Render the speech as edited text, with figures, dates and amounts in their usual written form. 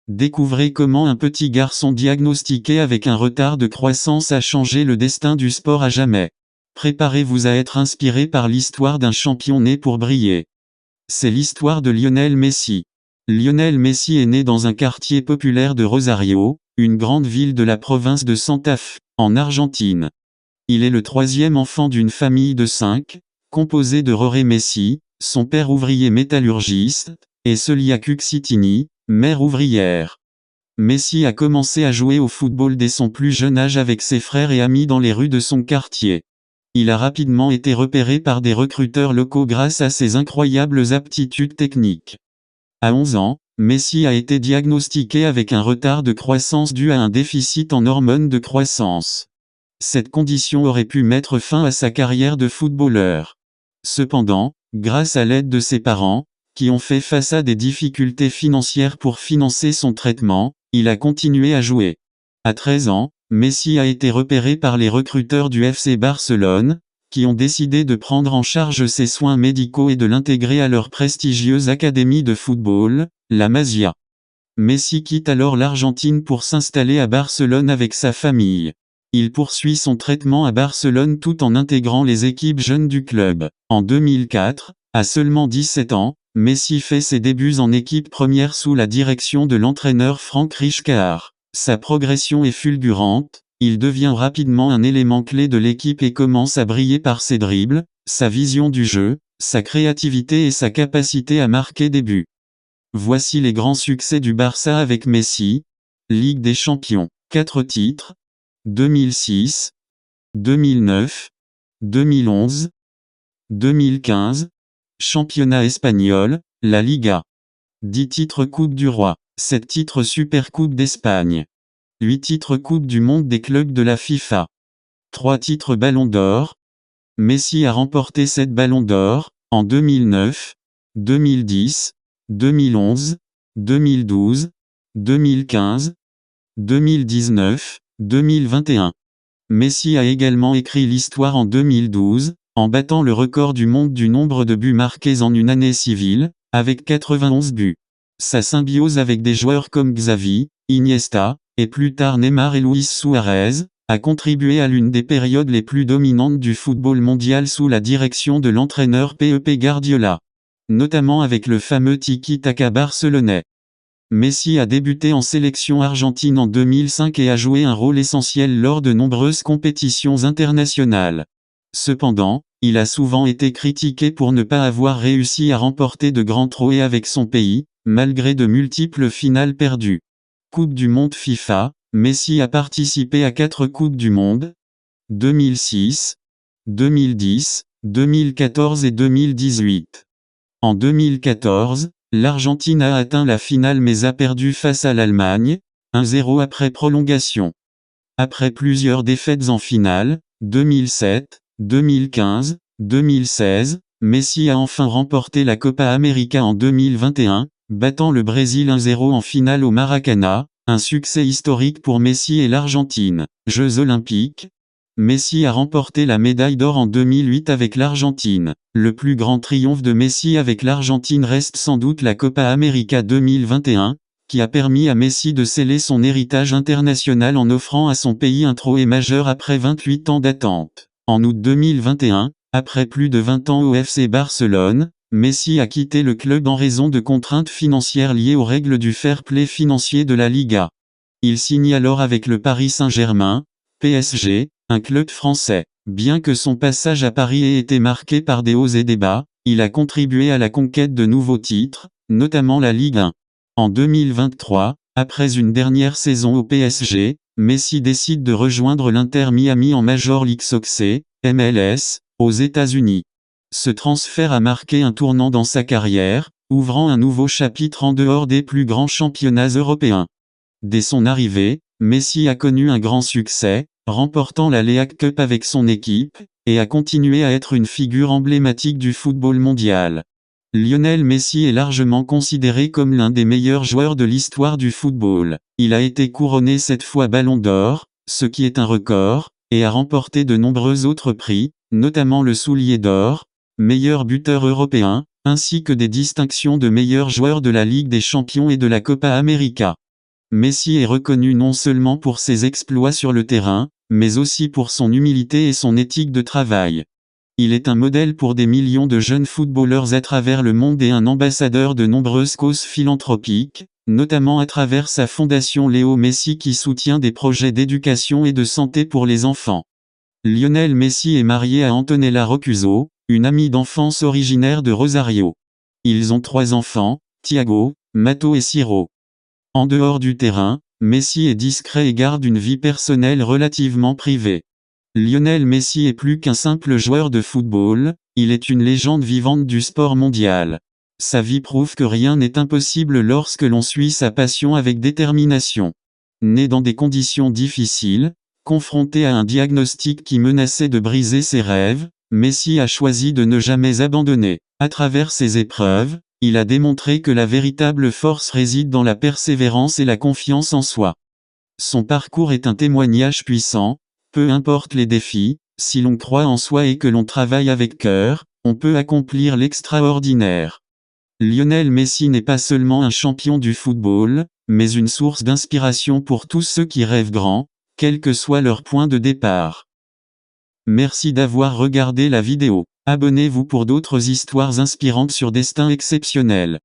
Découvrez comment un petit garçon diagnostiqué avec un retard de croissance a changé le destin du sport à jamais. Préparez-vous à être inspiré par l'histoire d'un champion né pour briller. C'est l'histoire de Lionel Messi. Lionel Messi est né dans un quartier populaire de Rosario, une grande ville de la province de Santa Fe, en Argentine. Il est le troisième enfant d'une famille de 5, composée de Jorge Messi, son père ouvrier métallurgiste, et Celia Cuccittini, mère ouvrière. Messi a commencé à jouer au football dès son plus jeune âge avec ses frères et amis dans les rues de son quartier. Il a rapidement été repéré par des recruteurs locaux grâce à ses incroyables aptitudes techniques. À 11 ans, Messi a été diagnostiqué avec un retard de croissance dû à un déficit en hormones de croissance. Cette condition aurait pu mettre fin à sa carrière de footballeur. Cependant, grâce à l'aide de ses parents, qui ont fait face à des difficultés financières pour financer son traitement, il a continué à jouer. À 13 ans, Messi a été repéré par les recruteurs du FC Barcelone, qui ont décidé de prendre en charge ses soins médicaux et de l'intégrer à leur prestigieuse académie de football, la Masia. Messi quitte alors l'Argentine pour s'installer à Barcelone avec sa famille. Il poursuit son traitement à Barcelone tout en intégrant les équipes jeunes du club. En 2004, à seulement 17 ans, Messi fait ses débuts en équipe première sous la direction de l'entraîneur Frank Rijkaard. Sa progression est fulgurante, il devient rapidement un élément clé de l'équipe et commence à briller par ses dribbles, sa vision du jeu, sa créativité et sa capacité à marquer des buts. Voici les grands succès du Barça avec Messi. Ligue des Champions, 4 titres, 2006, 2009, 2011, 2015, Championnat espagnol, la Liga. 10 titres Coupe du Roi, 7 titres Supercoupe d'Espagne. 8 titres Coupe du Monde des clubs de la FIFA. 3 titres Ballon d'Or. Messi a remporté 7 Ballons d'Or, en 2009, 2010, 2011, 2012, 2015, 2019, 2021. Messi a également écrit l'histoire en 2012, en battant le record du monde du nombre de buts marqués en une année civile, avec 91 buts. Sa symbiose avec des joueurs comme Xavi, Iniesta, et plus tard Neymar et Luis Suarez, a contribué à l'une des périodes les plus dominantes du football mondial sous la direction de l'entraîneur Pep Guardiola. Notamment avec le fameux tiki-taka barcelonais. Messi a débuté en sélection argentine en 2005 et a joué un rôle essentiel lors de nombreuses compétitions internationales. Cependant, il a souvent été critiqué pour ne pas avoir réussi à remporter de grands trophées avec son pays, malgré de multiples finales perdues. Coupe du Monde FIFA, Messi a participé à 4 Coupes du Monde, 2006, 2010, 2014 et 2018. En 2014, l'Argentine a atteint la finale mais a perdu face à l'Allemagne, 1-0 après prolongation. Après plusieurs défaites en finale, 2007, 2015, 2016, Messi a enfin remporté la Copa América en 2021, battant le Brésil 1-0 en finale au Maracanã, un succès historique pour Messi et l'Argentine. Jeux olympiques. Messi a remporté la médaille d'or en 2008 avec l'Argentine. Le plus grand triomphe de Messi avec l'Argentine reste sans doute la Copa América 2021, qui a permis à Messi de sceller son héritage international en offrant à son pays un trophée majeur après 28 ans d'attente. En août 2021, après plus de 20 ans au FC Barcelone, Messi a quitté le club en raison de contraintes financières liées aux règles du fair play financier de la Liga. Il signe alors avec le Paris Saint-Germain, PSG, un club français. Bien que son passage à Paris ait été marqué par des hauts et des bas, il a contribué à la conquête de nouveaux titres, notamment la Ligue 1. En 2023, après une dernière saison au PSG, Messi décide de rejoindre l'Inter Miami en Major League Soccer, MLS, aux États-Unis. Ce transfert a marqué un tournant dans sa carrière, ouvrant un nouveau chapitre en dehors des plus grands championnats européens. Dès son arrivée, Messi a connu un grand succès, remportant la League Cup avec son équipe, et a continué à être une figure emblématique du football mondial. Lionel Messi est largement considéré comme l'un des meilleurs joueurs de l'histoire du football. Il a été couronné 7 fois Ballon d'Or, ce qui est un record, et a remporté de nombreux autres prix, notamment le Soulier d'Or, meilleur buteur européen, ainsi que des distinctions de meilleur joueur de la Ligue des Champions et de la Copa América. Messi est reconnu non seulement pour ses exploits sur le terrain, mais aussi pour son humilité et son éthique de travail. Il est un modèle pour des millions de jeunes footballeurs à travers le monde et un ambassadeur de nombreuses causes philanthropiques, notamment à travers sa fondation Léo Messi qui soutient des projets d'éducation et de santé pour les enfants. Lionel Messi est marié à Antonella Roccuzzo, une amie d'enfance originaire de Rosario. Ils ont 3 enfants, Thiago, Matteo et Ciro. En dehors du terrain, Messi est discret et garde une vie personnelle relativement privée. Lionel Messi est plus qu'un simple joueur de football, il est une légende vivante du sport mondial. Sa vie prouve que rien n'est impossible lorsque l'on suit sa passion avec détermination. Né dans des conditions difficiles, confronté à un diagnostic qui menaçait de briser ses rêves, Messi a choisi de ne jamais abandonner. À travers ces épreuves, il a démontré que la véritable force réside dans la persévérance et la confiance en soi. Son parcours est un témoignage puissant. Peu importe les défis, si l'on croit en soi et que l'on travaille avec cœur, on peut accomplir l'extraordinaire. Lionel Messi n'est pas seulement un champion du football, mais une source d'inspiration pour tous ceux qui rêvent grand, quel que soit leur point de départ. Merci d'avoir regardé la vidéo. Abonnez-vous pour d'autres histoires inspirantes sur Destin Exceptionnel.